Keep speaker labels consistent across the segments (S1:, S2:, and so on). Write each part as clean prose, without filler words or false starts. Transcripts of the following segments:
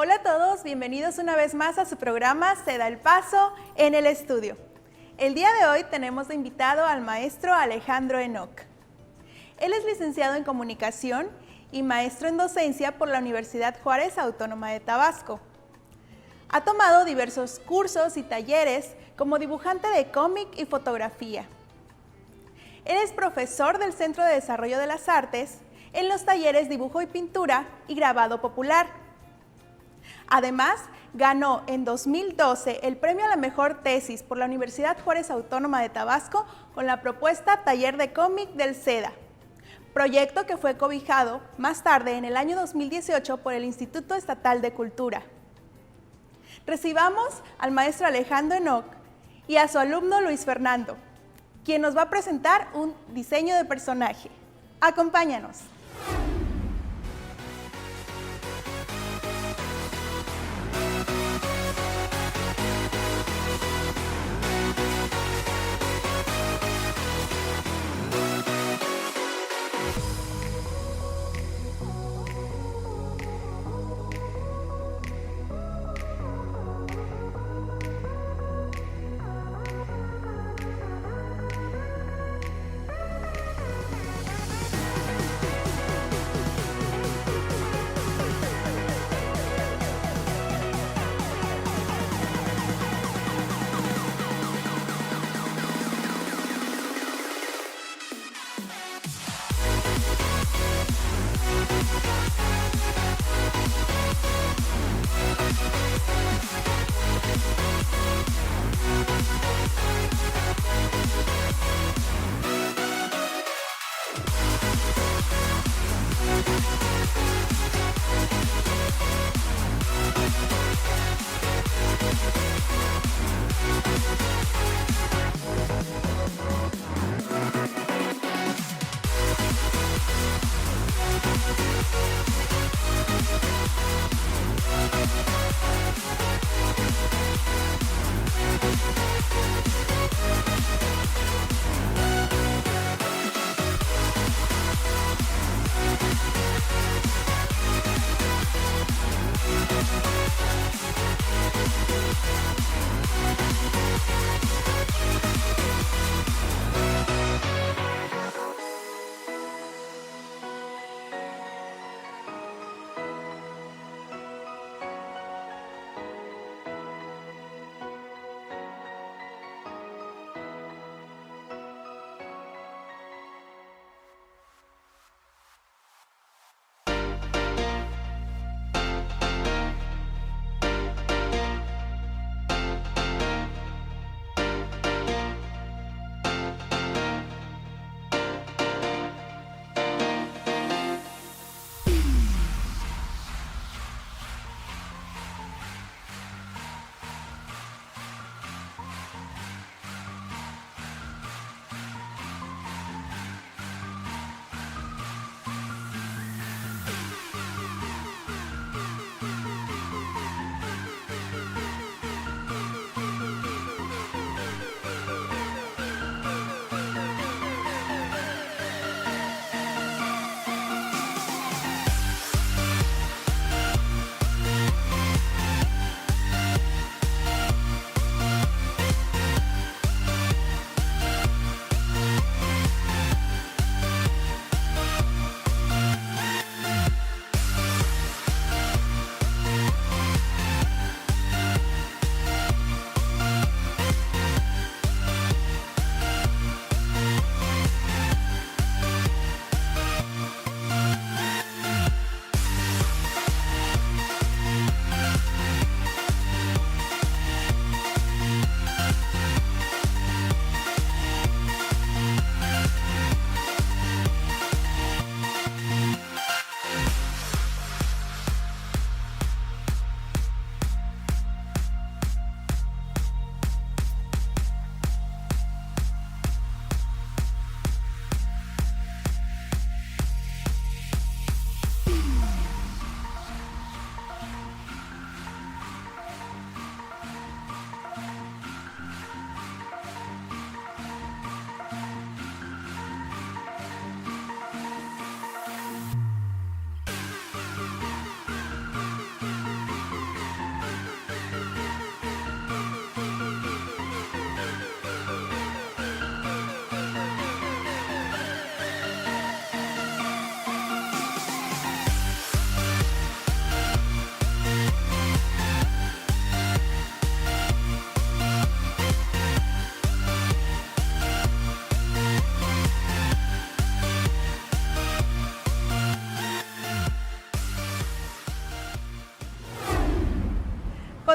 S1: Hola a todos, bienvenidos una vez más a su programa Se da el paso en el estudio. El día de hoy tenemos de invitado al maestro Alejandro Enoch. Él es licenciado en Comunicación y maestro en Docencia por la Universidad Juárez Autónoma de Tabasco. Ha tomado diversos cursos y talleres como dibujante de cómic y fotografía. Él es profesor del Centro de Desarrollo de las Artes en los talleres Dibujo y Pintura y Grabado Popular. Además, ganó en 2012 el premio a la mejor tesis por la Universidad Juárez Autónoma de Tabasco con la propuesta Taller de Cómic del SEDA, proyecto que fue cobijado más tarde en el año 2018 por el Instituto Estatal de Cultura. Recibamos al maestro Alejandro Enoch y a su alumno Luis Fernando, quien nos va a presentar un diseño de personaje. Acompáñanos.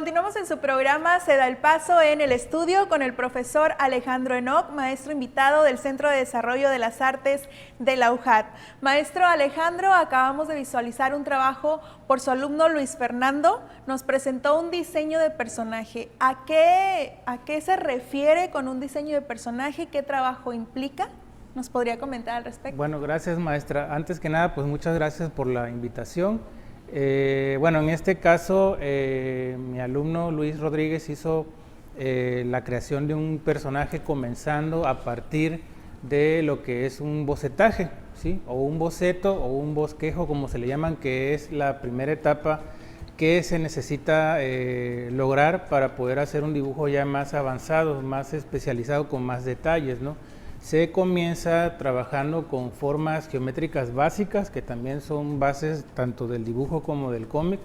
S1: Continuamos en su programa Se da el paso en el estudio con el profesor Alejandro Enoc, maestro invitado del Centro de Desarrollo de las Artes de la UJAT. Maestro Alejandro, acabamos de visualizar un trabajo por su alumno Luis Fernando. Nos presentó un diseño de personaje. ¿A qué se refiere con un diseño de personaje? ¿Qué trabajo implica? ¿Nos podría comentar al respecto?
S2: Bueno, gracias, maestra. Antes que nada, pues muchas gracias por la invitación. Bueno, en este caso, mi alumno Luis Rodríguez hizo la creación de un personaje comenzando a partir de lo que es un bocetaje, ¿sí? O un boceto o un bosquejo, como se le llaman, que es la primera etapa que se necesita lograr para poder hacer un dibujo ya más avanzado, más especializado, con más detalles, ¿no? Se comienza trabajando con formas geométricas básicas, que también son bases tanto del dibujo como del cómic,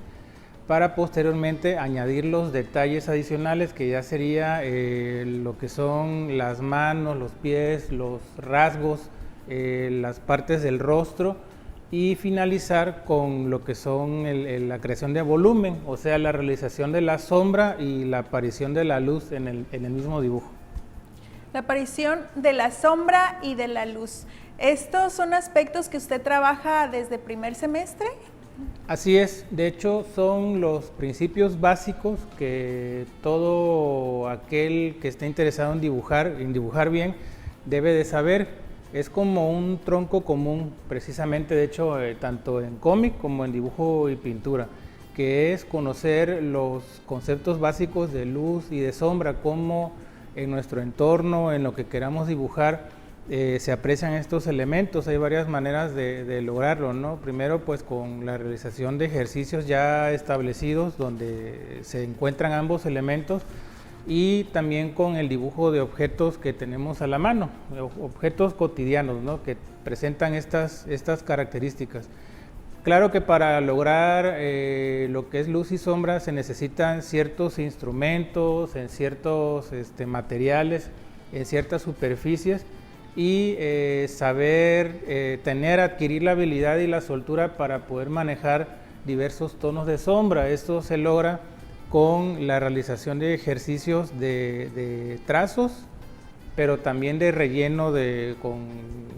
S2: para posteriormente añadir los detalles adicionales, que ya sería lo que son las manos, los pies, los rasgos, las partes del rostro, y finalizar con lo que son la creación de volumen, o sea, la realización de la sombra y la aparición de la luz en el mismo dibujo.
S1: La aparición de la sombra y de la luz. ¿Estos son aspectos que usted trabaja desde primer semestre?
S2: Así es, de hecho son los principios básicos que todo aquel que esté interesado en dibujar bien, debe de saber. Es como un tronco común, precisamente, de hecho, tanto en cómic como en dibujo y pintura, que es conocer los conceptos básicos de luz y de sombra, cómo en nuestro entorno, en lo que queramos dibujar, se aprecian estos elementos. Hay varias maneras de lograrlo, ¿no? Primero, pues con la realización de ejercicios ya establecidos donde se encuentran ambos elementos, y también con el dibujo de objetos que tenemos a la mano, objetos cotidianos, ¿no? Que presentan estas características. Claro que para lograr lo que es luz y sombra se necesitan ciertos instrumentos, en ciertos materiales, en ciertas superficies, y saber adquirir la habilidad y la soltura para poder manejar diversos tonos de sombra. Esto se logra con la realización de ejercicios de trazos, pero también de relleno con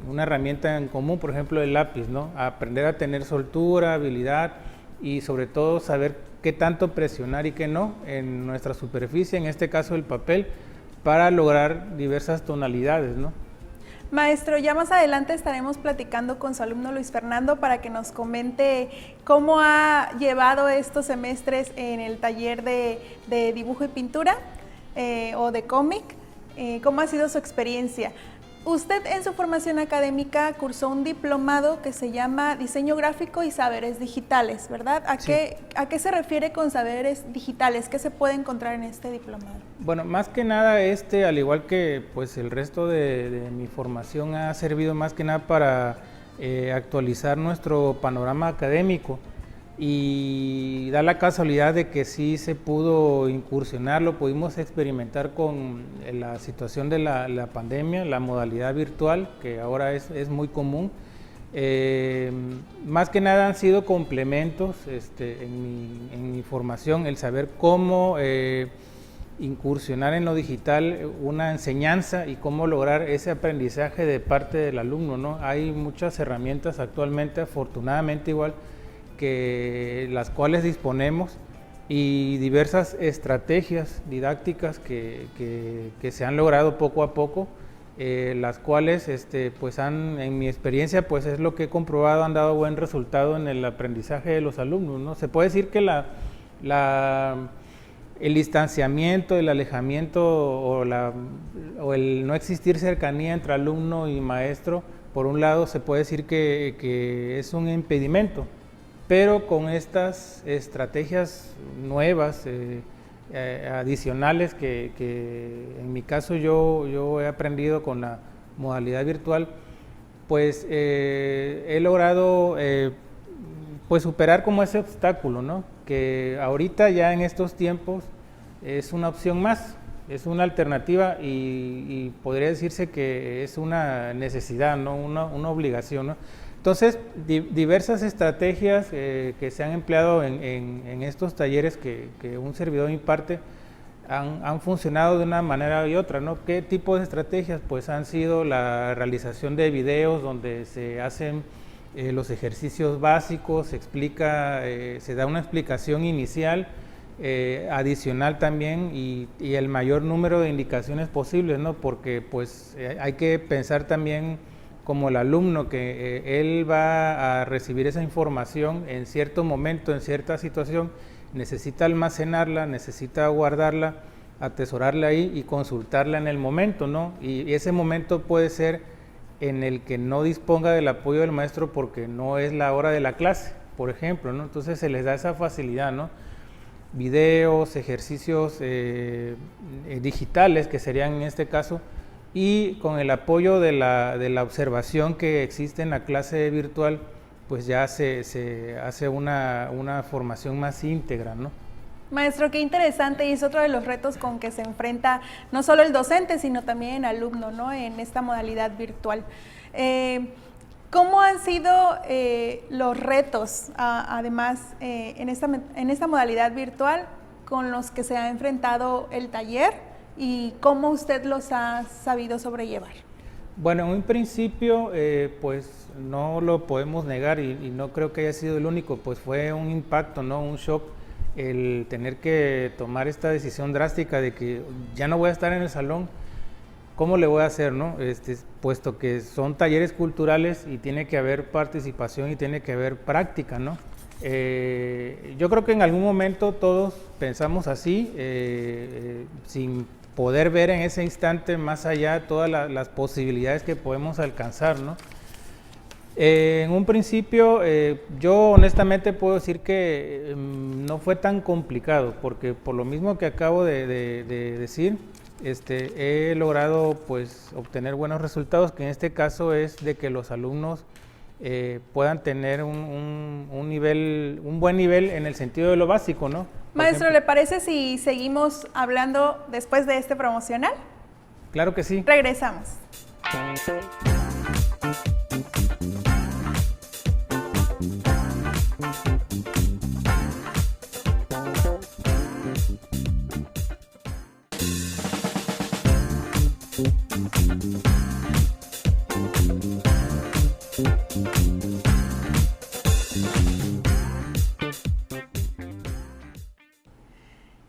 S2: una herramienta en común, por ejemplo el lápiz, ¿no? Aprender a tener soltura, habilidad, y sobre todo saber qué tanto presionar y qué no en nuestra superficie, en este caso el papel, para lograr diversas tonalidades, ¿no?
S1: Maestro, ya más adelante estaremos platicando con su alumno Luis Fernando para que nos comente cómo ha llevado estos semestres en el taller de dibujo y pintura o de cómic. ¿Cómo ha sido su experiencia? Usted en su formación académica cursó un diplomado que se llama Diseño Gráfico y Saberes Digitales, ¿verdad?
S2: Sí.
S1: ¿A qué se refiere con saberes digitales? ¿Qué se puede encontrar en este diplomado?
S2: Bueno, más que nada al igual que pues el resto de mi formación, ha servido más que nada para actualizar nuestro panorama académico, y da la casualidad de que sí se pudo incursionar, lo pudimos experimentar con la situación de la pandemia, la modalidad virtual, que ahora es muy común. Más que nada han sido complementos en mi formación, el saber cómo incursionar en lo digital, una enseñanza, y cómo lograr ese aprendizaje de parte del alumno, ¿no? Hay muchas herramientas actualmente, afortunadamente igual, que las cuales disponemos, y diversas estrategias didácticas que se han logrado poco a poco, las cuales pues en mi experiencia, pues es lo que he comprobado, han dado buen resultado en el aprendizaje de los alumnos, ¿no? Se puede decir que el distanciamiento, el alejamiento o el no existir cercanía entre alumno y maestro, por un lado se puede decir que es un impedimento, pero con estas estrategias nuevas, adicionales, que en mi caso yo he aprendido con la modalidad virtual, pues he logrado pues superar como ese obstáculo, ¿no? Que ahorita ya en estos tiempos es una opción más, es una alternativa, y podría decirse que es una necesidad, ¿no? Una obligación, ¿no? Entonces, diversas estrategias que se han empleado en estos talleres que un servidor imparte han funcionado de una manera y otra, ¿no? ¿Qué tipo de estrategias? Pues han sido la realización de videos donde se hacen los ejercicios básicos, se da una explicación inicial, adicional también y el mayor número de indicaciones posibles, ¿no? Porque pues hay que pensar también como el alumno que él va a recibir esa información en cierto momento, en cierta situación, necesita almacenarla, necesita guardarla, atesorarla ahí y consultarla en el momento, ¿no? Y ese momento puede ser en el que no disponga del apoyo del maestro porque no es la hora de la clase, por ejemplo, ¿no? Entonces se les da esa facilidad, ¿no? Videos, ejercicios digitales, que serían en este caso, y con el apoyo de la observación que existe en la clase virtual, pues ya se hace una formación más íntegra, ¿no?
S1: Maestro, qué interesante, y es otro de los retos con que se enfrenta no solo el docente, sino también el alumno, ¿no? En esta modalidad virtual. ¿Cómo han sido los retos, además, en esta modalidad virtual con los que se ha enfrentado el taller y cómo usted los ha sabido sobrellevar?
S2: Bueno, en un principio, pues no lo podemos negar y no creo que haya sido el único, pues fue un impacto, ¿no? Un shock el tener que tomar esta decisión drástica de que ya no voy a estar en el salón. ¿Cómo le voy a hacer, no? Puesto que son talleres culturales y tiene que haber participación y tiene que haber práctica, ¿no? Yo creo que en algún momento todos pensamos así, sin poder ver en ese instante más allá todas las posibilidades que podemos alcanzar, ¿no? En un principio, yo honestamente puedo decir que no fue tan complicado, porque por lo mismo que acabo de decir, he logrado pues obtener buenos resultados, que en este caso es de que los alumnos puedan tener un buen nivel en el sentido de lo básico, ¿no?
S1: Maestro, ¿le parece si seguimos hablando después de este promocional?
S2: Claro que sí.
S1: Regresamos.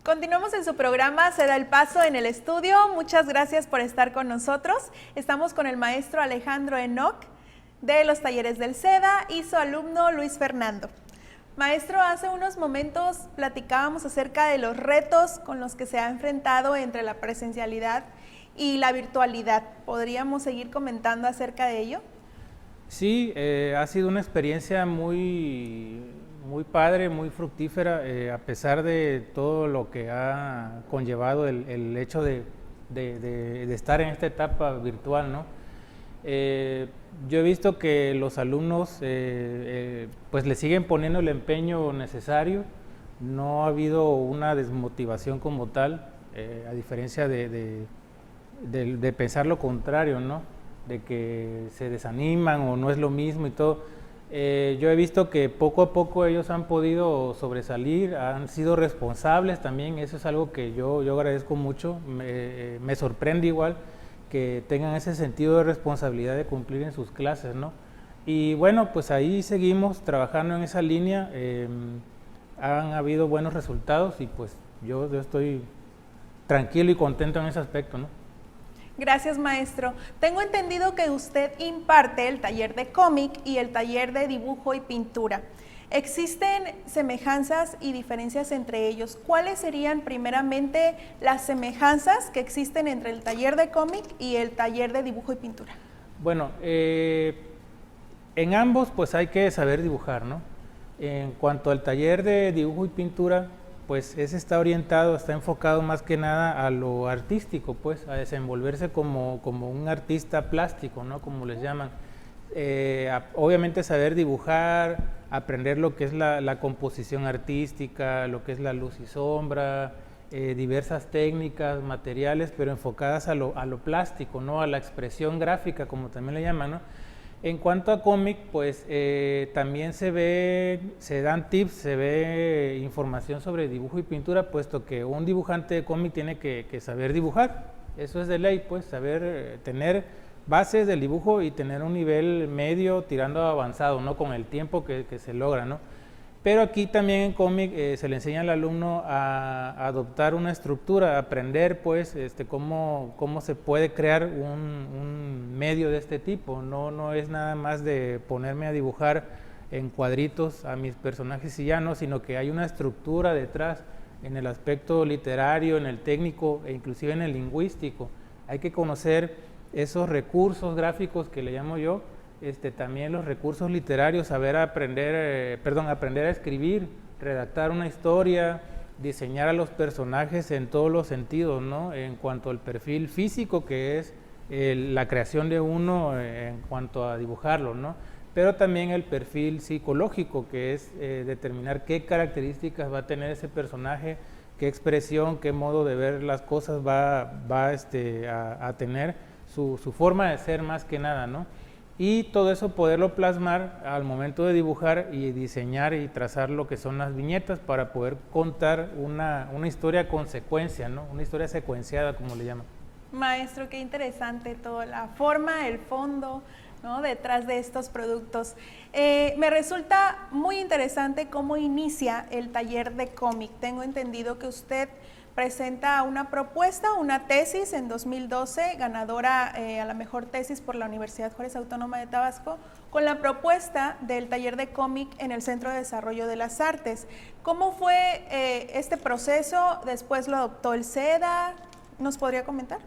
S1: Continuamos en su programa Se da el paso en el estudio. Muchas gracias por estar con nosotros. Estamos con el maestro Alejandro Enoc de los talleres del SEDA y su alumno Luis Fernando. Maestro, hace unos momentos platicábamos acerca de los retos con los que se ha enfrentado entre la presencialidad y la virtualidad. ¿Podríamos seguir comentando acerca de ello?
S2: Sí, ha sido una experiencia muy padre, muy fructífera, a pesar de todo lo que ha conllevado el hecho de estar en esta etapa virtual, ¿no? Yo he visto que los alumnos pues le siguen poniendo el empeño necesario, no ha habido una desmotivación como tal, a diferencia de pensar lo contrario, ¿no? De que se desaniman o no es lo mismo y todo. Yo he visto que poco a poco ellos han podido sobresalir, han sido responsables también, eso es algo que yo agradezco mucho, me sorprende igual que tengan ese sentido de responsabilidad de cumplir en sus clases, ¿no? Y bueno, pues ahí seguimos trabajando en esa línea, han habido buenos resultados y pues yo estoy tranquilo y contento en ese aspecto, ¿no?
S1: Gracias, maestro. Tengo entendido que usted imparte el taller de cómic y el taller de dibujo y pintura. ¿Existen semejanzas y diferencias entre ellos? ¿Cuáles serían primeramente las semejanzas que existen entre el taller de cómic y el taller de dibujo y pintura?
S2: Bueno, en ambos pues hay que saber dibujar, ¿no? En cuanto al taller de dibujo y pintura, pues ese está orientado, está enfocado más que nada a lo artístico, pues a desenvolverse como un artista plástico, ¿no? Como les llaman. Obviamente saber dibujar, aprender lo que es la composición artística, lo que es la luz y sombra, diversas técnicas, materiales, pero enfocadas a lo plástico, ¿no? A la expresión gráfica, como también le llaman, ¿no? En cuanto a cómic, pues también se dan tips, se ve información sobre dibujo y pintura, puesto que un dibujante de cómic tiene que saber dibujar. Eso es de ley, pues saber tener bases del dibujo y tener un nivel medio tirando a avanzado, ¿no? Con el tiempo que se logra, ¿no? Pero aquí también en cómic se le enseña al alumno a adoptar una estructura, a aprender pues cómo se puede crear un medio de este tipo. No es nada más de ponerme a dibujar en cuadritos a mis personajes y ya no, sino que hay una estructura detrás en el aspecto literario, en el técnico e inclusive en el lingüístico. Hay que conocer esos recursos gráficos que le llamo yo, también los recursos literarios, aprender a escribir, redactar una historia, diseñar a los personajes en todos los sentidos, ¿no? En cuanto al perfil físico, que es la creación de uno en cuanto a dibujarlo, ¿no? Pero también el perfil psicológico, que es determinar qué características va a tener ese personaje, qué expresión, qué modo de ver las cosas va a tener, su forma de ser más que nada, ¿no? Y todo eso poderlo plasmar al momento de dibujar y diseñar y trazar lo que son las viñetas para poder contar una historia con secuencia, ¿no? Una historia secuenciada, como le llaman.
S1: Maestro, qué interesante todo, la forma, el fondo, ¿no? Detrás de estos productos. Me resulta muy interesante cómo inicia el taller de cómic. Tengo entendido que usted presenta una propuesta, una tesis en 2012, ganadora a la mejor tesis por la Universidad Juárez Autónoma de Tabasco, con la propuesta del taller de cómic en el Centro de Desarrollo de las Artes. ¿Cómo fue este proceso? ¿Después lo adoptó el CEDA? ¿Nos podría comentar?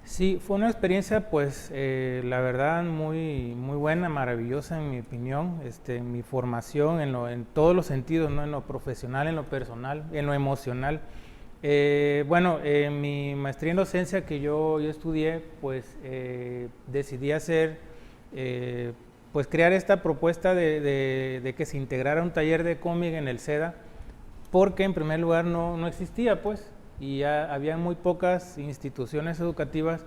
S2: Sí, fue una experiencia, pues, la verdad, muy buena, maravillosa en mi opinión, en mi formación, en todos los sentidos, ¿no? En lo profesional, en lo personal, en lo emocional. Bueno, en mi maestría en docencia que yo estudié, pues decidí pues crear esta propuesta de que se integrara un taller de cómic en el CEDA, porque en primer lugar no existía, pues, y ya había muy pocas instituciones educativas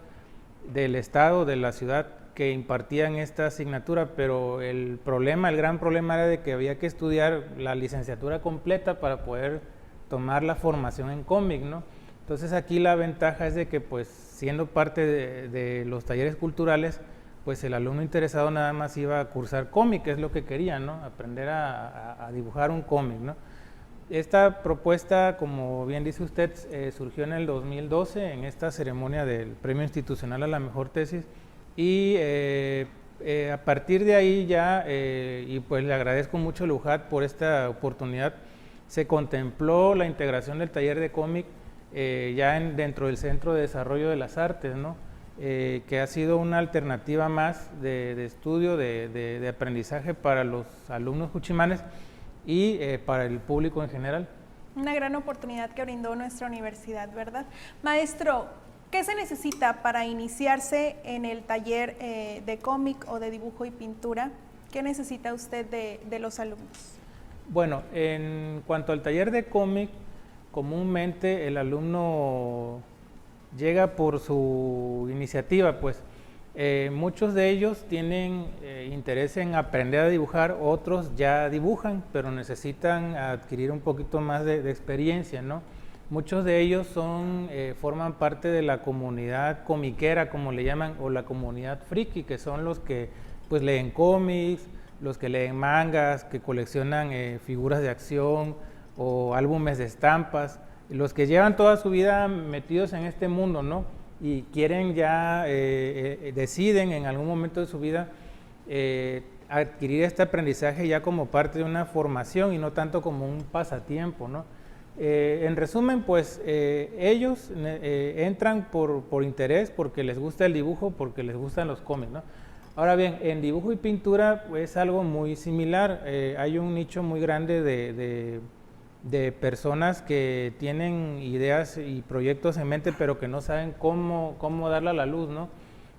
S2: del estado, de la ciudad, que impartían esta asignatura, pero el gran problema era de que había que estudiar la licenciatura completa para poder tomar la formación en cómic, ¿no? Entonces aquí la ventaja es de que, pues, siendo parte de los talleres culturales, pues el alumno interesado nada más iba a cursar cómic, que es lo que quería, ¿no? Aprender a dibujar un cómic, ¿no? Esta propuesta, como bien dice usted, surgió en el 2012 en esta ceremonia del Premio Institucional a la Mejor Tesis y a partir de ahí ya, y pues le agradezco mucho a Lujat por esta oportunidad, se contempló la integración del taller de cómic ya dentro del Centro de Desarrollo de las Artes, ¿no? Que ha sido una alternativa más de estudio, de aprendizaje para los alumnos juchimanes y para el público en general.
S1: Una gran oportunidad que brindó nuestra universidad, ¿verdad? Maestro, ¿qué se necesita para iniciarse en el taller de cómic o de dibujo y pintura? ¿Qué necesita usted de los alumnos?
S2: Bueno, en cuanto al taller de cómic, comúnmente el alumno llega por su iniciativa, pues muchos de ellos tienen interés en aprender a dibujar, otros ya dibujan, pero necesitan adquirir un poquito más de experiencia, ¿no? Muchos de ellos forman parte de la comunidad comiquera, como le llaman, o la comunidad friki, que son los que pues leen cómics, los que leen mangas, que coleccionan figuras de acción o álbumes de estampas, los que llevan toda su vida metidos en este mundo, ¿no? Y quieren ya, deciden en algún momento de su vida adquirir este aprendizaje ya como parte de una formación y no tanto como un pasatiempo, ¿no? En resumen, pues ellos entran por interés, porque les gusta el dibujo, porque les gustan los cómics, ¿no? Ahora bien, en dibujo y pintura pues, es algo muy similar. Hay un nicho muy grande de personas que tienen ideas y proyectos en mente, pero que no saben cómo darle a la luz, ¿no?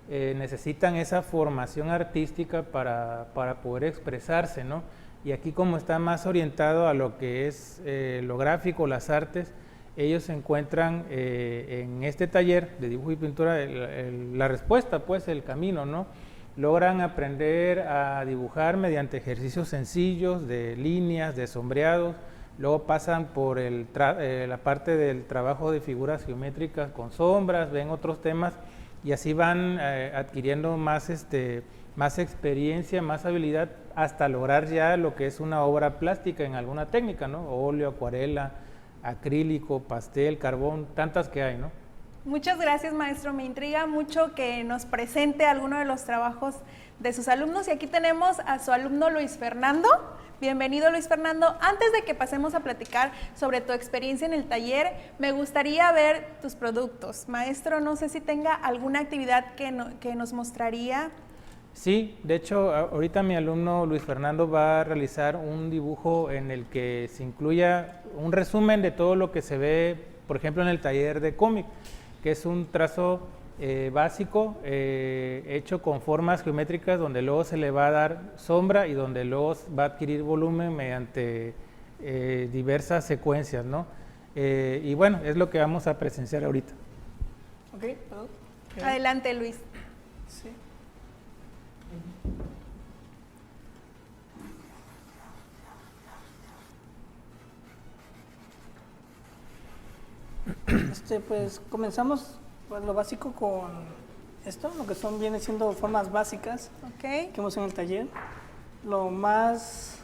S2: Necesitan esa formación artística para poder expresarse, ¿no? Y aquí, como está más orientado a lo que es lo gráfico, las artes, ellos se encuentran en este taller de dibujo y pintura la respuesta, pues el camino, ¿no? logran aprender a dibujar mediante ejercicios sencillos de líneas, de sombreados, luego pasan por la parte del trabajo de figuras geométricas con sombras, ven otros temas y así van adquiriendo más experiencia, más habilidad hasta lograr ya lo que es una obra plástica en alguna técnica, ¿no? Óleo, acuarela, acrílico, pastel, carbón, tantas que hay, ¿no?
S1: Muchas gracias, maestro. Me intriga mucho que nos presente alguno de los trabajos de sus alumnos. Y aquí tenemos a su alumno Luis Fernando. Bienvenido, Luis Fernando. Antes de que pasemos a platicar sobre tu experiencia en el taller, me gustaría ver tus productos. Maestro, no sé si tenga alguna actividad que nos mostraría.
S2: Sí, de hecho, ahorita mi alumno Luis Fernando va a realizar un dibujo en el que se incluya un resumen de todo lo que se ve, por ejemplo, en el taller de cómic, que es un trazo básico hecho con formas geométricas donde luego se le va a dar sombra y donde luego va a adquirir volumen mediante diversas secuencias, ¿no? Y bueno, es lo que vamos a presenciar ahorita.
S3: Okay.
S1: Adelante, Luis.
S3: Sí. Pues comenzamos pues, lo básico con esto, lo que viene siendo formas básicas que vemos en el taller. Lo más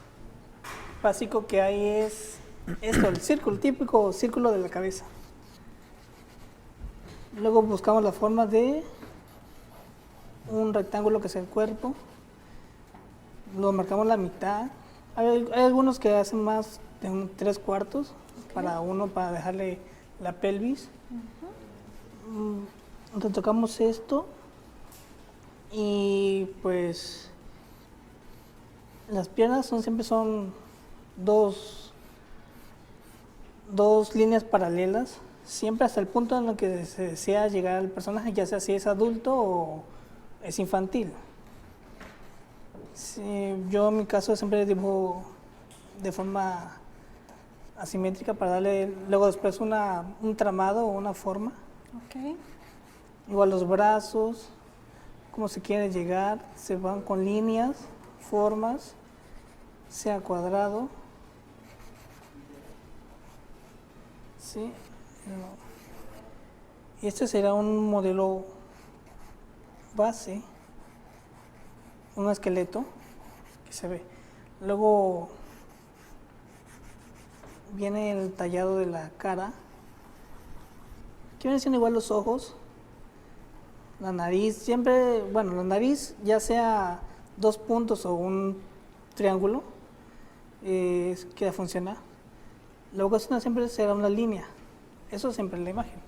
S3: básico que hay es esto, el círculo, típico círculo de la cabeza. Luego buscamos la forma de un rectángulo que es el cuerpo. Lo marcamos la mitad. Hay algunos que hacen más de un 3/4 para dejarle la pelvis. Entonces tocamos esto y pues las piernas siempre son dos líneas paralelas, siempre hasta el punto en el que se desea llegar al personaje, ya sea si es adulto o es infantil. Sí, yo en mi caso siempre dibujo de forma asimétrica para darle luego después un tramado o una forma. Igual los brazos, como se quiere llegar, se van con líneas, formas, sea cuadrado. ¿Sí? Y este será un modelo base, un esqueleto que se ve. Luego viene el tallado de la cara. Aquí vienen siendo igual los ojos, la nariz, siempre, bueno, la nariz ya sea 2 puntos o un triángulo, queda funcionar. La boca siempre será una línea, eso siempre es la imagen.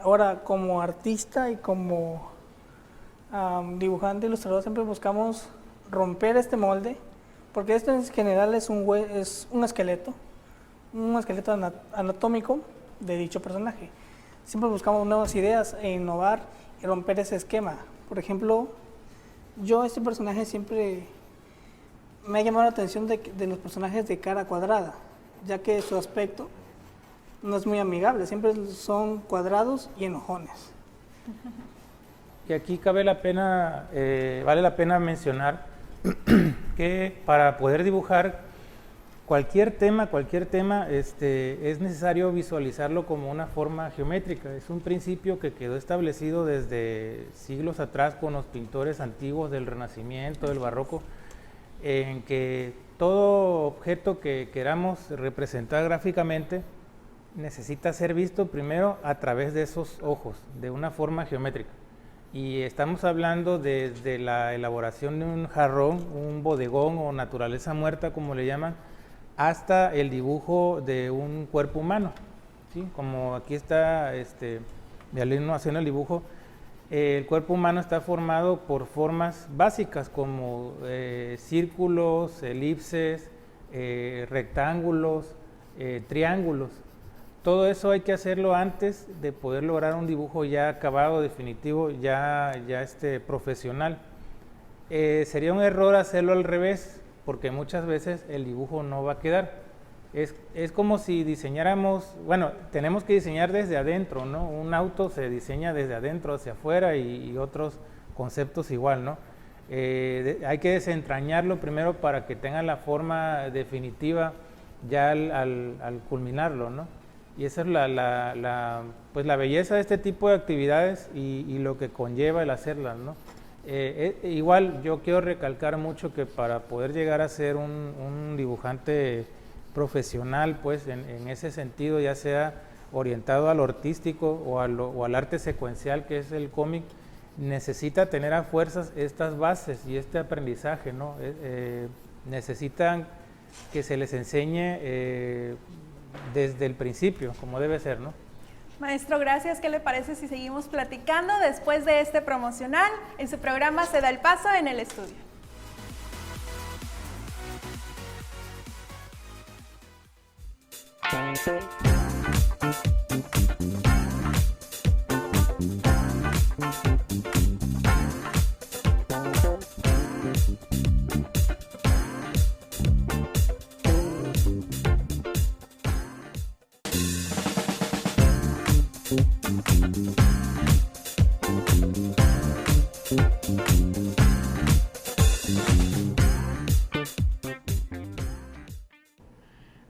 S3: Ahora, como artista y como dibujante, ilustrador, siempre buscamos romper este molde, porque esto en general es un esqueleto anatómico de dicho personaje. Siempre buscamos nuevas ideas e innovar y romper ese esquema. Por ejemplo, este personaje siempre me ha llamado la atención de los personajes de cara cuadrada, ya que su aspecto no es muy amigable, siempre son cuadrados y enojones.
S2: Y aquí vale la pena mencionar que para poder dibujar cualquier tema es necesario visualizarlo como una forma geométrica. Es un principio que quedó establecido desde siglos atrás con los pintores antiguos del Renacimiento, del Barroco, en que todo objeto que queramos representar gráficamente necesita ser visto primero a través de esos ojos, de una forma geométrica. Y estamos hablando desde la elaboración de un jarrón, un bodegón o naturaleza muerta, como le llaman, hasta el dibujo de un cuerpo humano, ¿sí? Como aquí está mi alumno haciendo el dibujo, el cuerpo humano está formado por formas básicas como círculos, elipses, rectángulos, triángulos. Todo eso hay que hacerlo antes de poder lograr un dibujo ya acabado, definitivo, ya profesional. Sería un error hacerlo al revés, porque muchas veces el dibujo no va a quedar. Es como si diseñáramos, bueno, tenemos que diseñar desde adentro, ¿no? Un auto se diseña desde adentro hacia afuera y otros conceptos igual, ¿no? Hay que desentrañarlo primero para que tenga la forma definitiva ya al culminarlo, ¿no? Y esa es pues la belleza de este tipo de actividades y lo que conlleva el hacerlas, ¿no? Igual yo quiero recalcar mucho que para poder llegar a ser un dibujante profesional, pues en ese sentido, ya sea orientado a lo artístico o al arte secuencial que es el cómic, necesita tener a fuerzas estas bases y este aprendizaje, ¿no? Necesitan que se les enseñe desde el principio, como debe ser, ¿no?
S1: Maestro, gracias. ¿Qué le parece si seguimos platicando después de este promocional en su programa Se da el paso en el estudio?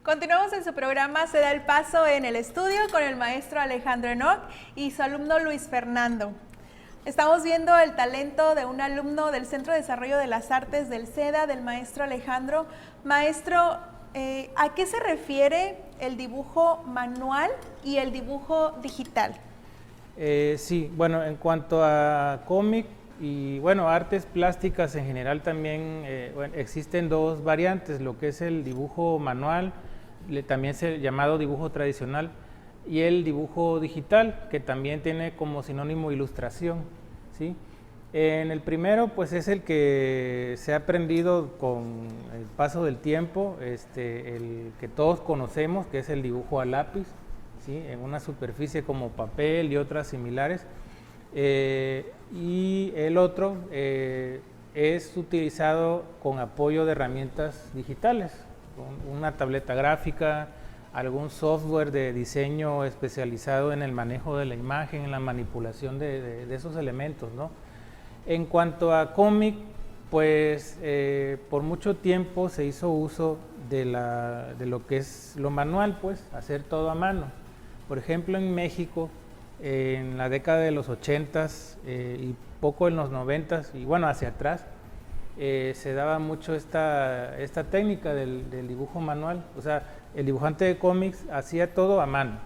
S1: Continuamos en su programa Se da el paso en el estudio con el maestro Alejandro Enoch y su alumno Luis Fernando. Estamos viendo el talento de un alumno del Centro de Desarrollo de las Artes del CEDA, del maestro Alejandro. Maestro, ¿a qué se refiere el dibujo manual y el dibujo digital?
S2: Sí, bueno, en cuanto a cómic y bueno, artes plásticas en general también existen dos variantes, lo que es el dibujo manual, también llamado dibujo tradicional, y el dibujo digital, que también tiene como sinónimo ilustración, ¿sí? En el primero, pues es el que se ha aprendido con el paso del tiempo, el que todos conocemos, que es el dibujo a lápiz, ¿sí? En una superficie como papel y otras similares. Y el otro es utilizado con apoyo de herramientas digitales, con una tableta gráfica, algún software de diseño especializado en el manejo de la imagen, en la manipulación de esos elementos, ¿no? En cuanto a cómic, pues por mucho tiempo se hizo uso de lo que es lo manual, pues hacer todo a mano. Por ejemplo, en México, en la década de los 80s y poco en los 90s, y bueno, hacia atrás, se daba mucho esta técnica del dibujo manual. O sea, el dibujante de cómics hacía todo a mano,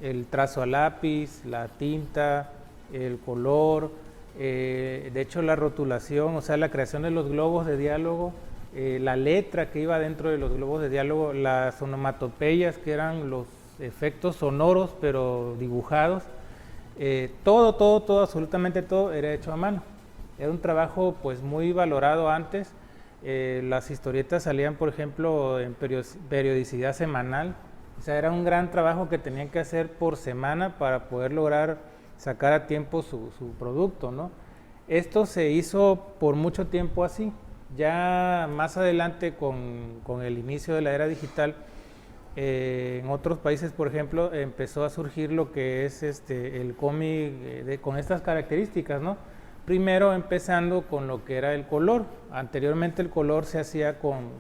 S2: el trazo a lápiz, la tinta, el color, de hecho la rotulación, o sea, la creación de los globos de diálogo, la letra que iba dentro de los globos de diálogo, las onomatopeyas que eran los efectos sonoros pero dibujados, todo, absolutamente todo era hecho a mano. Era un trabajo pues muy valorado antes. Las historietas salían, por ejemplo, en periodicidad semanal. O sea, era un gran trabajo que tenían que hacer por semana para poder lograr sacar a tiempo su producto, ¿no? Esto se hizo por mucho tiempo así. Ya más adelante, con el inicio de la era digital, en otros países, por ejemplo, empezó a surgir lo que es el cómic con estas características, ¿no? Primero empezando con lo que era el color. Anteriormente el color se hacía con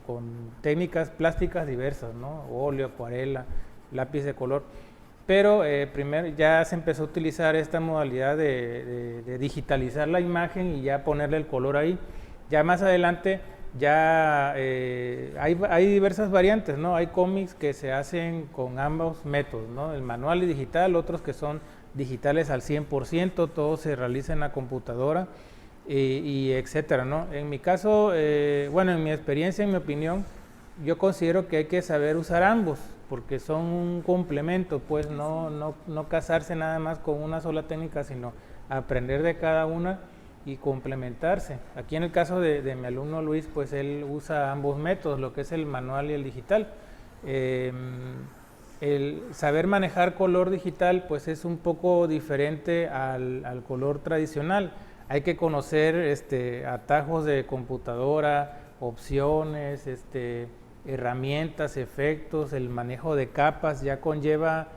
S2: técnicas plásticas diversas, ¿no? Óleo, acuarela, lápiz de color. Pero primero ya se empezó a utilizar esta modalidad de digitalizar la imagen y ya ponerle el color ahí. Ya más adelante ya hay diversas variantes, ¿no? Hay cómics que se hacen con ambos métodos, ¿no? El manual y digital, otros que son digitales al 100%, todo se realiza en la computadora y etcétera, ¿no? En mi caso, bueno, en mi experiencia, en mi opinión, yo considero que hay que saber usar ambos, porque son un complemento, pues no casarse nada más con una sola técnica, sino aprender de cada una y complementarse. Aquí en el caso de mi alumno Luis, pues él usa ambos métodos, lo que es el manual y el digital. El saber manejar color digital pues es un poco diferente al color tradicional. Hay que conocer atajos de computadora, opciones, herramientas, efectos, el manejo de capas ya conlleva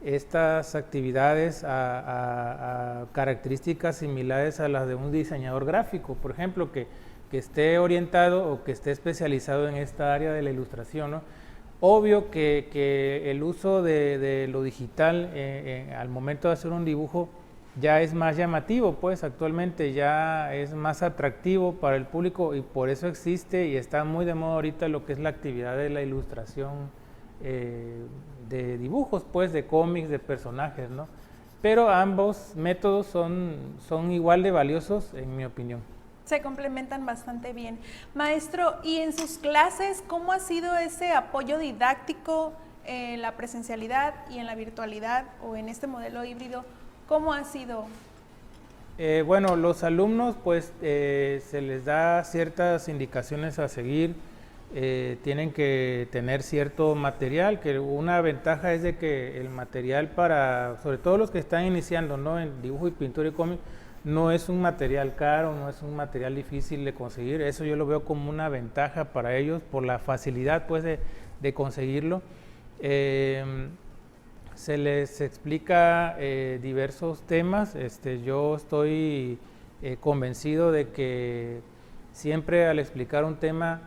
S2: estas actividades a características similares a las de un diseñador gráfico, por ejemplo, que que esté orientado o que esté especializado en esta área de la ilustración, ¿no? Obvio que el uso de lo digital al momento de hacer un dibujo ya es más llamativo, pues actualmente ya es más atractivo para el público y por eso existe y está muy de moda ahorita lo que es la actividad de la ilustración de dibujos, pues de cómics, de personajes, ¿no? Pero ambos métodos son igual de valiosos en mi opinión.
S1: Se complementan bastante bien. Maestro, ¿y en sus clases cómo ha sido ese apoyo didáctico en la presencialidad y en la virtualidad o en este modelo híbrido? ¿Cómo ha sido?
S2: Bueno, los alumnos pues se les da ciertas indicaciones a seguir, tienen que tener cierto material, que una ventaja es de que el material para, sobre todo los que están iniciando, ¿no?, en dibujo y pintura y cómic, no es un material caro, no es un material difícil de conseguir, eso yo lo veo como una ventaja para ellos por la facilidad pues de conseguirlo. Se les explica diversos temas, yo estoy convencido de que siempre al explicar un tema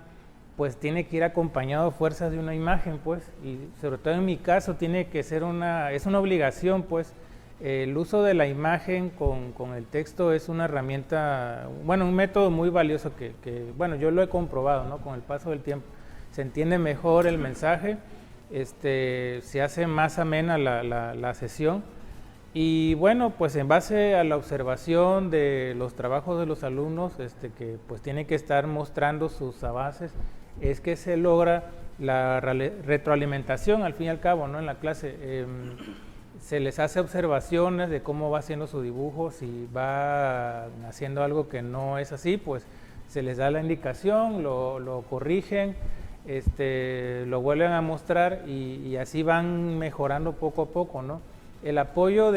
S2: pues tiene que ir acompañado a fuerzas de una imagen, pues, y sobre todo en mi caso tiene que ser es una obligación, pues. El uso de la imagen con el texto es una herramienta, bueno, un método muy valioso que bueno, yo lo he comprobado, ¿no?, con el paso del tiempo. Se entiende mejor el mensaje, se hace más amena la sesión y bueno, pues en base a la observación de los trabajos de los alumnos, que pues tienen que estar mostrando sus avances, es que se logra la retroalimentación al fin y al cabo, ¿no?, en la clase. Se les hace observaciones de cómo va haciendo su dibujo, si va haciendo algo que no es así, pues se les da la indicación, lo corrigen, lo vuelven a mostrar y así van mejorando poco a poco, ¿no? El apoyo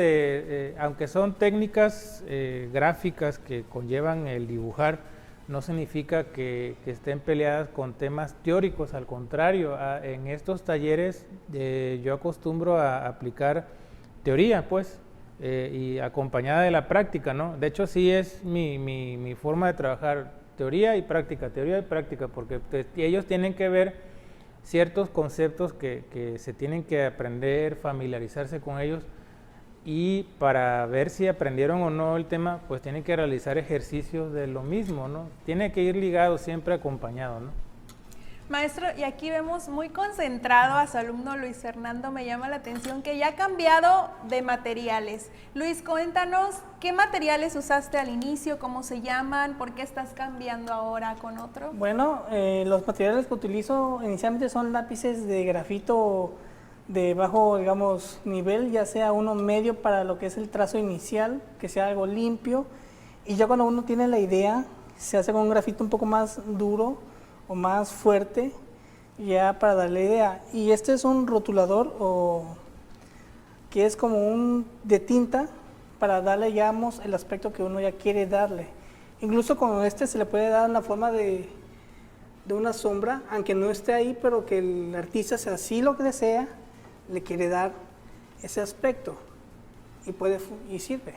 S2: aunque son técnicas gráficas que conllevan el dibujar, no significa que estén peleadas con temas teóricos, al contrario, en estos talleres yo acostumbro a aplicar teoría, pues, y acompañada de la práctica, ¿no? De hecho, sí es mi forma de trabajar, teoría y práctica, porque ellos tienen que ver ciertos conceptos que se tienen que aprender, familiarizarse con ellos, y para ver si aprendieron o no el tema, pues tienen que realizar ejercicios de lo mismo, ¿no? Tiene que ir ligado, siempre acompañado, ¿no?
S1: Maestro, y aquí vemos muy concentrado a su alumno Luis Fernando. Me llama la atención que ya ha cambiado de materiales. Luis, cuéntanos, ¿qué materiales usaste al inicio? ¿Cómo se llaman? ¿Por qué estás cambiando ahora con otro?
S3: Bueno, los materiales que utilizo inicialmente son lápices de grafito de bajo, digamos, nivel, ya sea uno medio para lo que es el trazo inicial, que sea algo limpio, y ya cuando uno tiene la idea, se hace con un grafito un poco más duro o más fuerte, ya para darle idea. Y este es un rotulador que es como un de tinta para darle, digamos, el aspecto que uno ya quiere darle. Incluso con este se le puede dar la forma de una sombra, aunque no esté ahí, pero que el artista, si así lo que desea, le quiere dar ese aspecto y sirve.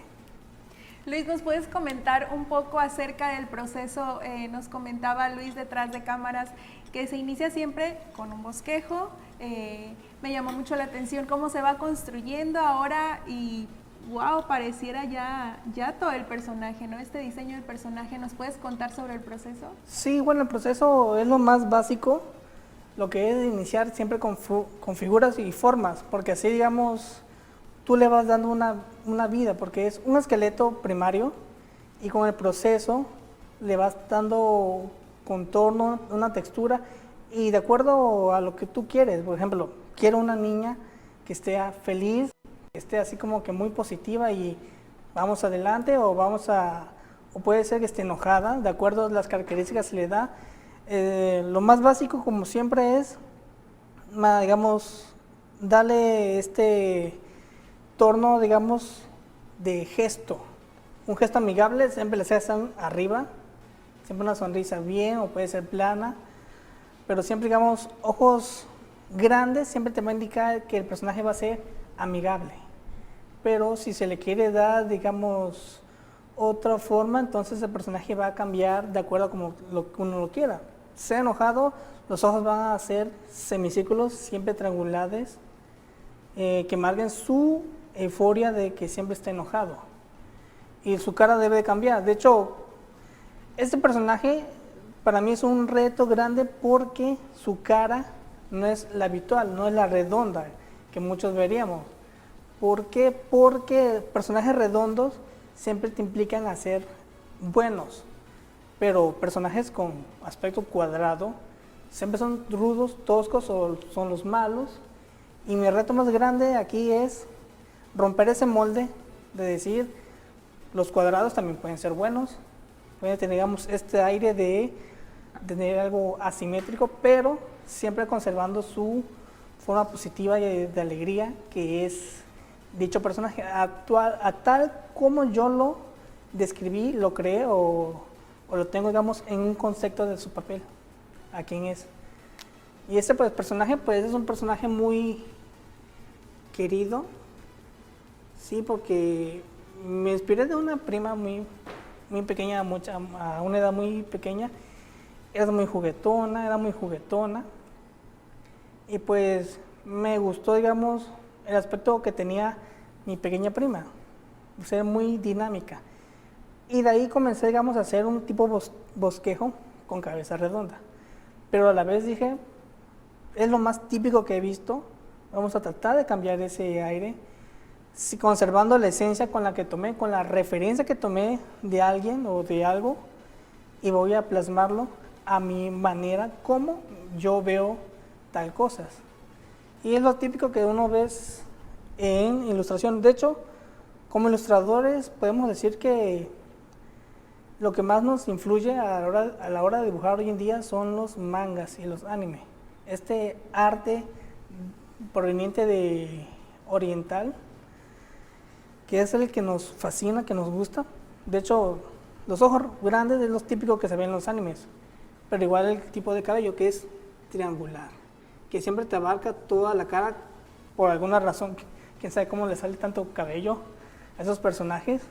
S1: Luis, ¿nos puedes comentar un poco acerca del proceso? Nos comentaba Luis detrás de cámaras que se inicia siempre con un bosquejo. Me llamó mucho la atención cómo se va construyendo ahora y wow, pareciera ya todo el personaje, ¿no? Este diseño del personaje, ¿nos puedes contar sobre el proceso?
S3: Sí, bueno, el proceso es lo más básico, lo que es iniciar siempre con figuras y formas, porque así, digamos, tú le vas dando una vida, porque es un esqueleto primario y con el proceso le vas dando contorno, una textura y de acuerdo a lo que tú quieres. Por ejemplo, quiero una niña que esté feliz, que esté así como que muy positiva y vamos adelante, o puede ser que esté enojada, de acuerdo a las características que se le da. Lo más básico, como siempre, es, digamos, darle este torno, digamos, de gesto, un gesto amigable, siempre les hacen arriba, siempre una sonrisa bien, o puede ser plana, pero siempre, digamos, ojos grandes, siempre te va a indicar que el personaje va a ser amigable. Pero si se le quiere dar, digamos, otra forma, entonces el personaje va a cambiar de acuerdo a como uno lo quiera. Sea enojado, los ojos van a ser semicírculos, siempre triangulares, que marquen su euforia de que siempre está enojado. Y su cara debe de cambiar. De hecho, este personaje para mí es un reto grande porque su cara no es la habitual, no es la redonda que muchos veríamos. ¿Por qué? Porque personajes redondos siempre te implican a ser buenos, pero personajes con aspecto cuadrado siempre son rudos, toscos o son los malos. Y mi reto más grande aquí es romper ese molde de decir los cuadrados también pueden ser buenos, pueden tener, digamos, este aire de tener algo asimétrico, pero siempre conservando su forma positiva y de alegría, que es dicho personaje actual, a tal como yo lo describí, lo creé o lo tengo, digamos, en un concepto de su papel, a quién es. Y este pues, personaje pues, es un personaje muy querido, sí, porque me inspiré de una prima muy pequeña, a una edad muy pequeña. Era muy juguetona, y pues me gustó, digamos, el aspecto que tenía mi pequeña prima, ser muy dinámica. Y de ahí comencé, digamos, a hacer un tipo bosquejo con cabeza redonda. Pero a la vez dije, es lo más típico que he visto, vamos a tratar de cambiar ese aire, conservando la esencia con la que tomé, con la referencia que tomé de alguien o de algo, y voy a plasmarlo a mi manera, como yo veo tal cosas. Y es lo típico que uno ve en ilustración. De hecho, como ilustradores podemos decir que lo que más nos influye a la hora de dibujar hoy en día son los mangas y los anime. Este arte proveniente de oriental, que es el que nos fascina, que nos gusta. De hecho, los ojos grandes es lo típico que se ve en los animes, pero igual el tipo de cabello, que es triangular, que siempre te abarca toda la cara por alguna razón. Quién sabe cómo le sale tanto cabello a esos personajes.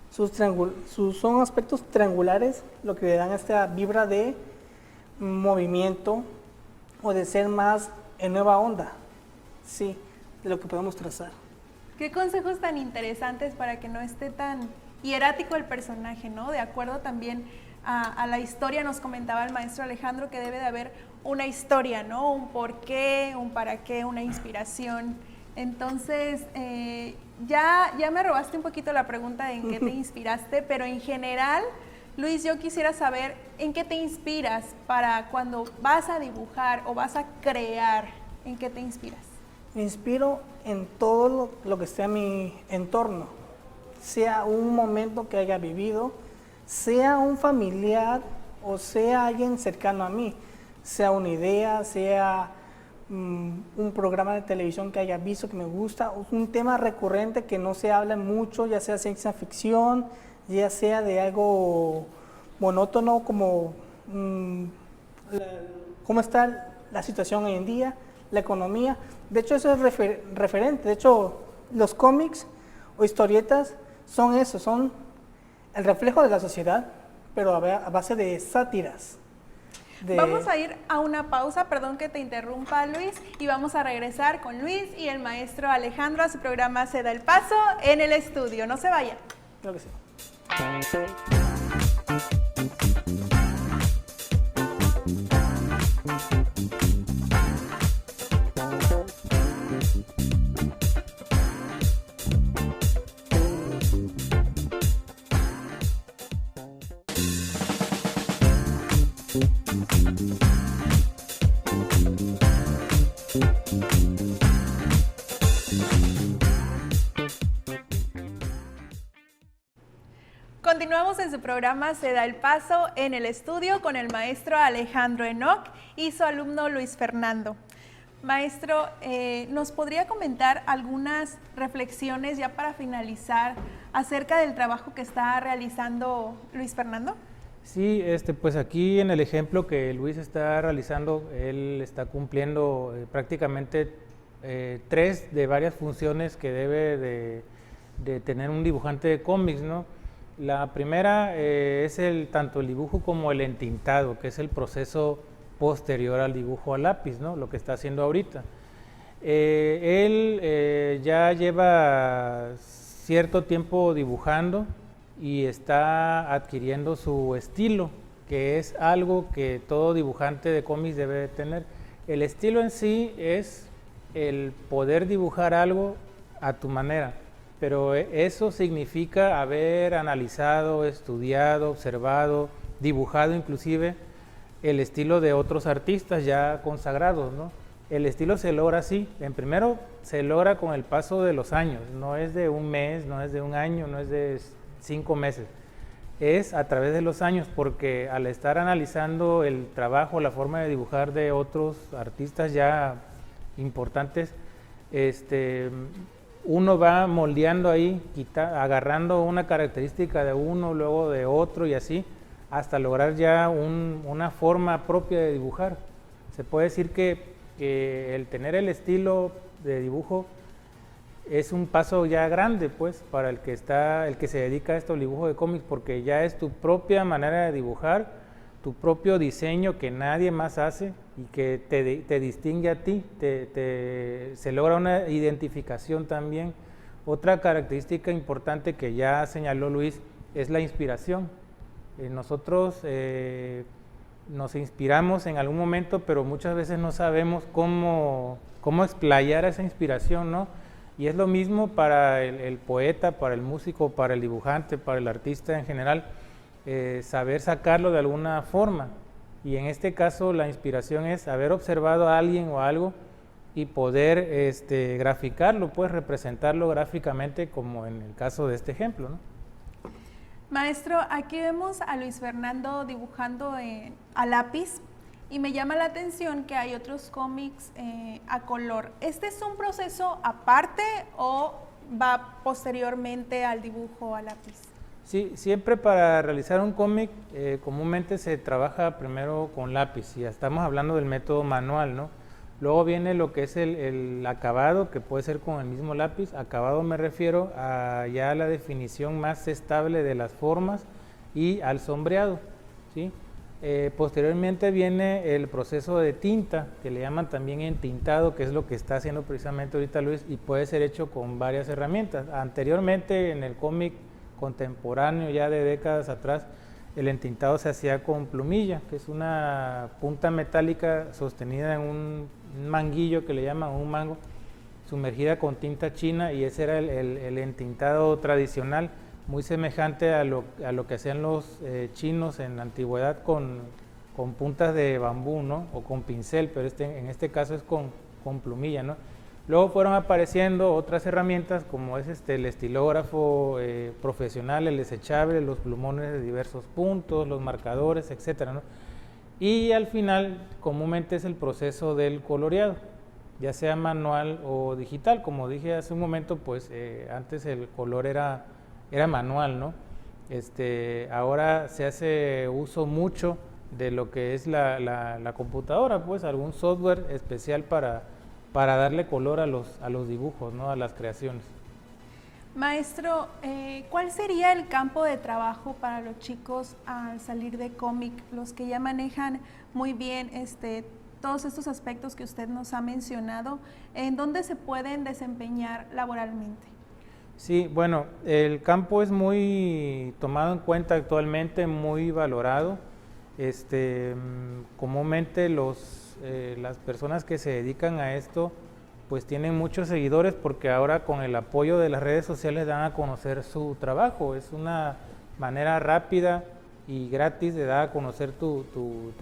S3: Son aspectos triangulares lo que le dan esta vibra de movimiento o de ser más en nueva onda, sí, de lo que podemos trazar.
S1: Qué consejos tan interesantes para que no esté tan hierático el personaje, ¿no? De acuerdo también a la historia, nos comentaba el maestro Alejandro que debe de haber una historia, ¿no? Un por qué, un para qué, una inspiración. Entonces, ya me robaste un poquito la pregunta de en qué te inspiraste, pero en general, Luis, yo quisiera saber en qué te inspiras para cuando vas a dibujar o vas a crear, ¿en qué te inspiras?
S3: Me inspiro en todo lo que esté a mi entorno, sea un momento que haya vivido, sea un familiar o sea alguien cercano a mí, sea una idea, sea un programa de televisión que haya visto que me gusta, un tema recurrente que no se habla mucho, ya sea ciencia ficción, ya sea de algo monótono como cómo está la situación hoy en día, la economía. De hecho, eso es referente. De hecho, los cómics o historietas son eso, son el reflejo de la sociedad, pero a base de sátiras.
S1: Vamos a ir a una pausa, perdón que te interrumpa, Luis, y vamos a regresar con Luis y el maestro Alejandro a su programa Se da el Paso en el estudio. No se vaya.
S3: Creo que sí.
S1: Continuamos en su programa Se da el Paso en el estudio con el maestro Alejandro Enoc y su alumno Luis Fernando. Maestro, ¿nos podría comentar algunas reflexiones ya para finalizar acerca del trabajo que está realizando Luis Fernando?
S2: Sí, pues aquí en el ejemplo que Luis está realizando, él está cumpliendo prácticamente 3 de varias funciones que debe de tener un dibujante de cómics, ¿no? La primera es tanto el dibujo como el entintado, que es el proceso posterior al dibujo a lápiz, ¿no? Lo que está haciendo ahorita. Él ya lleva cierto tiempo dibujando y está adquiriendo su estilo, que es algo que todo dibujante de cómics debe tener. El estilo en sí es el poder dibujar algo a tu manera, pero eso significa haber analizado, estudiado, observado, dibujado inclusive el estilo de otros artistas ya consagrados, ¿no? El estilo se logra así, en primero se logra con el paso de los años, no es de un mes, no es de un año, no es de 5 meses, es a través de los años, porque al estar analizando el trabajo, la forma de dibujar de otros artistas ya importantes, uno va moldeando ahí, agarrando una característica de uno, luego de otro y así, hasta lograr ya una forma propia de dibujar. Se puede decir que el tener el estilo de dibujo es un paso ya grande, pues, para el que se dedica a esto, el dibujo de cómics, porque ya es tu propia manera de dibujar, tu propio diseño que nadie más hace y que te distingue a ti, se logra una identificación también. Otra característica importante que ya señaló Luis es la inspiración. Nosotros nos inspiramos en algún momento, pero muchas veces no sabemos cómo explayar esa inspiración, ¿no? Y es lo mismo para el poeta, para el músico, para el dibujante, para el artista en general, saber sacarlo de alguna forma. Y en este caso la inspiración es haber observado a alguien o algo y poder graficarlo, pues representarlo gráficamente, como en el caso de este ejemplo, ¿no?
S1: Maestro, aquí vemos a Luis Fernando dibujando a lápiz y me llama la atención que hay otros cómics a color. ¿Este es un proceso aparte o va posteriormente al dibujo a lápiz?
S2: Sí, siempre para realizar un cómic comúnmente se trabaja primero con lápiz, y ya estamos hablando del método manual, ¿no? Luego viene lo que es el acabado, que puede ser con el mismo lápiz. Acabado me refiero a ya la definición más estable de las formas y al sombreado, ¿sí? Posteriormente viene el proceso de tinta, que le llaman también entintado, que es lo que está haciendo precisamente ahorita Luis, y puede ser hecho con varias herramientas. Anteriormente, en el cómic contemporáneo, ya de décadas atrás, el entintado se hacía con plumilla, que es una punta metálica sostenida en un manguillo que le llaman un mango, sumergida con tinta china, y ese era el entintado tradicional, muy semejante a lo que hacían los chinos en la antigüedad con puntas de bambú, ¿no? O con pincel, pero en este caso es con plumilla, ¿no? Luego fueron apareciendo otras herramientas como es el estilógrafo profesional, el desechable, los plumones de diversos puntos, los marcadores, etcétera, ¿no? Y al final comúnmente es el proceso del coloreado, ya sea manual o digital. Como dije hace un momento, pues antes el color era manual, ¿no? Ahora se hace uso mucho de lo que es la computadora, pues algún software especial para darle color a los dibujos, ¿no? A las creaciones.
S1: Maestro, ¿cuál sería el campo de trabajo para los chicos al salir de cómic, los que ya manejan muy bien todos estos aspectos que usted nos ha mencionado? ¿En dónde se pueden desempeñar laboralmente?
S2: Sí, bueno, el campo es muy tomado en cuenta actualmente, muy valorado. Comúnmente las personas que se dedican a esto pues tienen muchos seguidores, porque ahora con el apoyo de las redes sociales dan a conocer su trabajo. Es una manera rápida y gratis de dar a conocer tu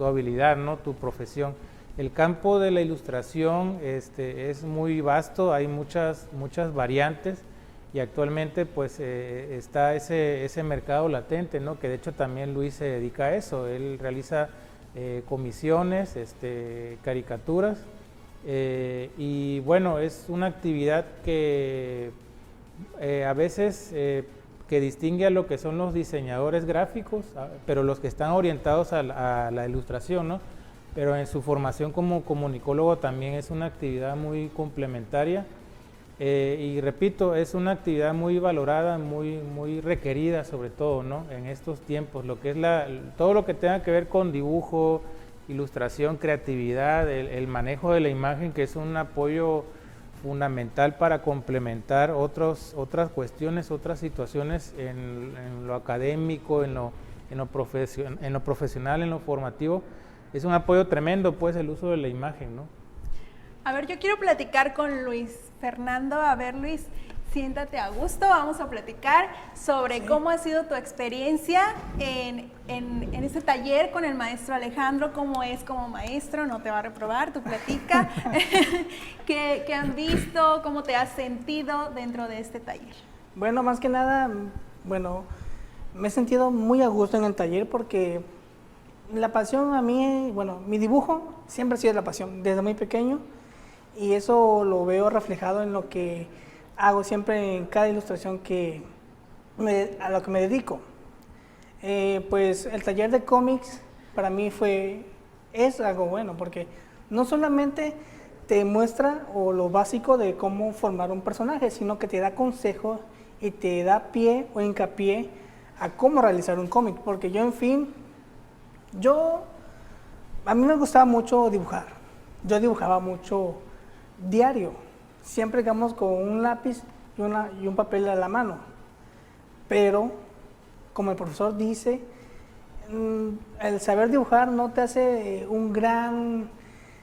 S2: habilidad, ¿no? Tu profesión. El campo de la ilustración es muy vasto, hay muchas variantes, y actualmente pues está ese mercado latente, ¿no? Que de hecho también Luis se dedica a eso. Él realiza comisiones, caricaturas, y bueno, es una actividad que a veces que distingue a lo que son los diseñadores gráficos, pero los que están orientados a la ilustración, ¿no? Pero en su formación como comunicólogo también es una actividad muy complementaria, Y repito, es una actividad muy valorada, muy requerida sobre todo, ¿no? En estos tiempos, lo que es todo lo que tenga que ver con dibujo, ilustración, creatividad, el manejo de la imagen, que es un apoyo fundamental para complementar otras cuestiones, otras situaciones en lo académico, en lo profesional, en lo formativo. Es un apoyo tremendo, pues, el uso de la imagen, ¿no?
S1: A ver, yo quiero platicar con Luis Fernando. A ver, Luis, siéntate a gusto. Vamos a platicar sobre cómo ha sido tu experiencia en este taller con el maestro Alejandro, cómo es como maestro, no te va a reprobar, tú platica. ¿Qué han visto? ¿Cómo te has sentido dentro de este taller?
S3: Bueno, más que nada, bueno, me he sentido muy a gusto en el taller porque la pasión a mí, bueno, mi dibujo siempre ha sido la pasión, desde muy pequeño. Y eso lo veo reflejado en lo que hago siempre en cada ilustración a lo que me dedico. Pues el taller de cómics para mí es algo bueno, porque no solamente te muestra lo básico de cómo formar un personaje, sino que te da consejos y te da pie o hincapié a cómo realizar un cómic. Porque a mí me gustaba mucho dibujar. Yo dibujaba mucho diario, siempre digamos con un lápiz y un papel a la mano, pero como el profesor dice, el saber dibujar no te hace un gran,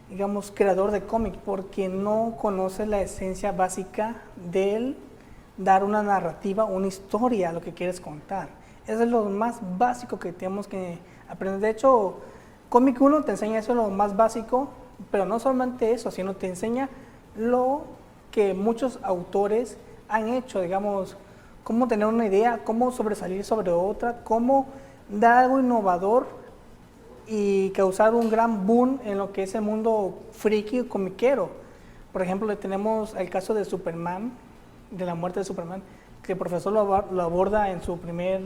S3: digamos, creador de cómic, porque no conoces la esencia básica de dar una narrativa, una historia a lo que quieres contar. Eso es lo más básico que tenemos que aprender. De hecho, Cómic 1 te enseña eso, lo más básico, pero no solamente eso, sino te enseña lo que muchos autores han hecho, digamos, cómo tener una idea, cómo sobresalir sobre otra, cómo dar algo innovador y causar un gran boom en lo que es el mundo friki o comiquero. Por ejemplo, tenemos el caso de Superman, de la muerte de Superman, que el profesor lo aborda en su primer,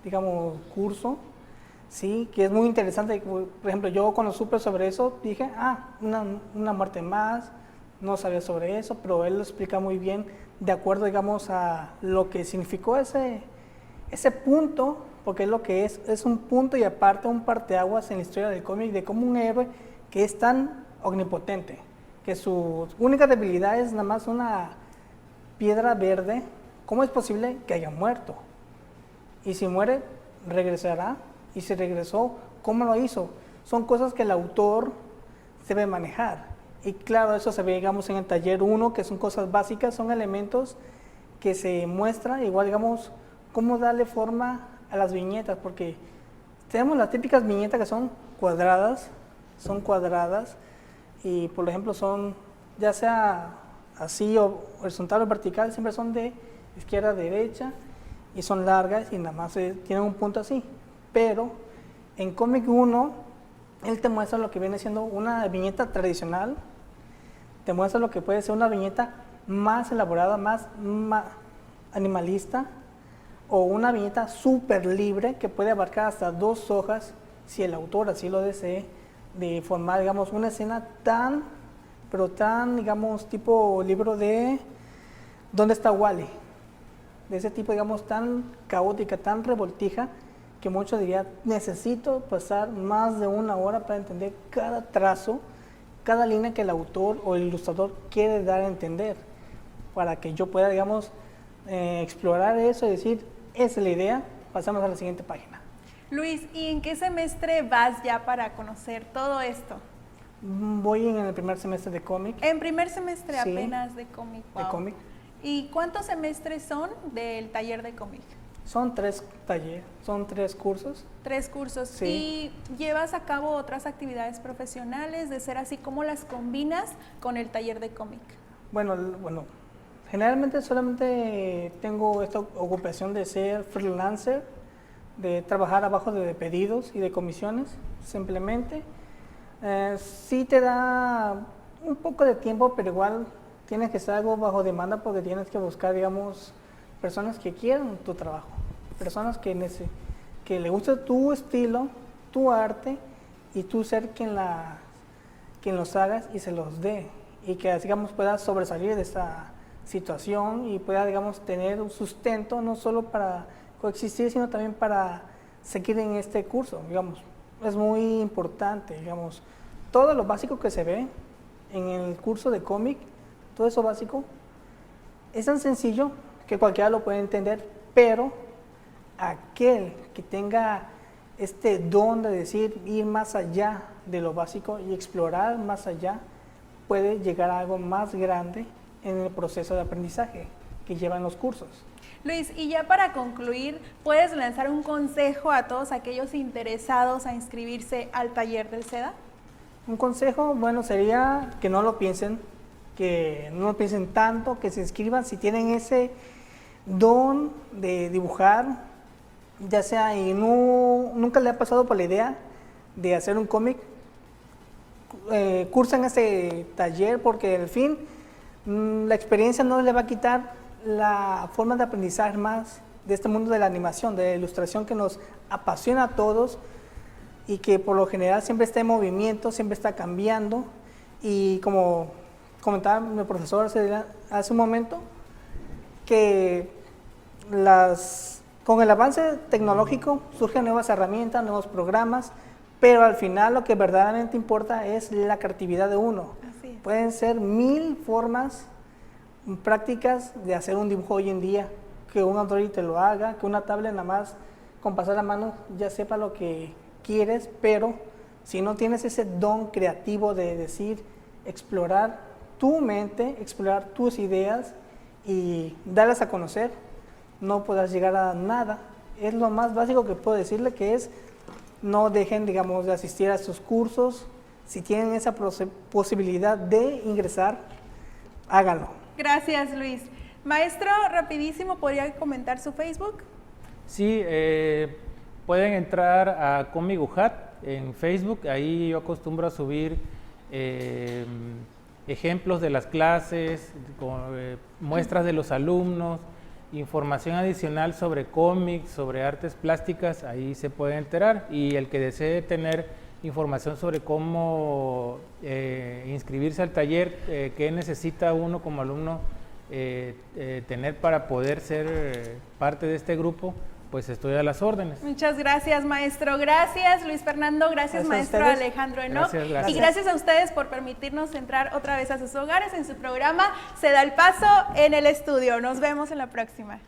S3: digamos, curso. Sí, que es muy interesante. Por ejemplo, yo cuando supe sobre eso dije, una muerte más, no sabía sobre eso, pero él lo explica muy bien de acuerdo, digamos, a lo que significó ese punto, porque es lo que es un punto y aparte un parteaguas en la historia del cómic, de cómo un héroe que es tan omnipotente, que su única debilidad es nada más una piedra verde, ¿cómo es posible que haya muerto? Y si muere, regresará. Y si regresó, ¿cómo lo hizo? Son cosas que el autor debe manejar. Y claro, eso se ve, digamos, en el taller 1, que son cosas básicas, son elementos que se muestran, igual, digamos, cómo darle forma a las viñetas, porque tenemos las típicas viñetas que son cuadradas, y por ejemplo son, ya sea así o horizontal o vertical, siempre son de izquierda a derecha, y son largas y nada más tienen un punto así. Pero en Cómic 1, él te muestra lo que viene siendo una viñeta tradicional, te muestra lo que puede ser una viñeta más elaborada, más animalista, o una viñeta súper libre que puede abarcar hasta 2 hojas, si el autor así lo desee, de formar, digamos, una escena pero tan, digamos, tipo libro de ¿Dónde está Wally? De ese tipo, digamos, tan caótica, tan revoltija, que muchos dirían, necesito pasar más de 1 hora para entender cada trazo, cada línea que el autor o el ilustrador quiere dar a entender, para que yo pueda, digamos, explorar eso y decir, esa es la idea, pasamos a la siguiente página.
S1: Luis, ¿y en qué semestre vas ya para conocer todo esto?
S3: Voy en el primer semestre de cómic.
S1: En primer semestre
S3: Sí,
S1: apenas de cómic.
S3: de
S1: Wow.
S3: cómic.
S1: ¿Y cuántos semestres son del taller de cómic?
S3: Son 3 talleres, son 3 cursos.
S1: 3 cursos.
S3: Sí.
S1: ¿Y llevas a cabo otras actividades profesionales? De ser así, ¿cómo las combinas con el taller de cómic?
S3: Bueno, generalmente solamente tengo esta ocupación de ser freelancer, de trabajar abajo de pedidos y de comisiones, simplemente. Sí te da un poco de tiempo, pero igual tienes que estar algo bajo demanda porque tienes que buscar, digamos, personas que quieran tu trabajo, personas que le guste tu estilo, tu arte, y tú ser quien los hagas y se los dé, y que, digamos, puedas sobresalir de situación y pueda, digamos, tener un sustento no solo para coexistir, sino también para seguir en este curso, digamos. Es muy importante, digamos, todo lo básico que se ve en el curso de cómic, todo eso básico, es tan sencillo que cualquiera lo puede entender, pero aquel que tenga este don de decir ir más allá de lo básico y explorar más allá, puede llegar a algo más grande en el proceso de aprendizaje que llevan los cursos.
S1: Luis, y ya para concluir, ¿puedes lanzar un consejo a todos aquellos interesados a inscribirse al taller del SEDA?
S3: Un consejo, bueno, sería que no lo piensen tanto, que se inscriban si tienen ese don de dibujar, ya sea y nunca le ha pasado por la idea de hacer un cómic, cursen ese taller porque al fin la experiencia no le va a quitar la forma de aprendizaje más de este mundo de la animación, de la ilustración que nos apasiona a todos y que por lo general siempre está en movimiento, siempre está cambiando y como comentaba mi profesor hace un momento, que con el avance tecnológico surgen nuevas herramientas, nuevos programas, pero al final lo que verdaderamente importa es la creatividad de uno.
S1: Así es.
S3: Pueden ser 1000 formas prácticas de hacer un dibujo hoy en día, que un Android te lo haga, que una tablet nada más con pasar la mano ya sepa lo que quieres, pero si no tienes ese don creativo de decir, explorar tu mente, explorar tus ideas y darlas a conocer, no podrás llegar a nada. Es lo más básico que puedo decirle, que es no dejen, digamos, de asistir a sus cursos. Si tienen esa posibilidad de ingresar, háganlo.
S1: Gracias, Luis. Maestro, rapidísimo, ¿podría comentar su Facebook?
S2: Sí, pueden entrar a Comiguhat en Facebook, ahí yo acostumbro a subir ejemplos de las clases, muestras de los alumnos, información adicional sobre cómics, sobre artes plásticas, ahí se puede enterar. Y el que desee tener información sobre cómo inscribirse al taller, qué necesita uno como alumno tener para poder ser parte de este grupo, pues estoy a las órdenes.
S1: Muchas gracias, maestro. Gracias, Luis Fernando. Gracias maestro Alejandro Enoc.
S2: Gracias.
S1: Y gracias a ustedes por permitirnos entrar otra vez a sus hogares en su programa Se da el Paso en el Estudio. Nos vemos en la próxima.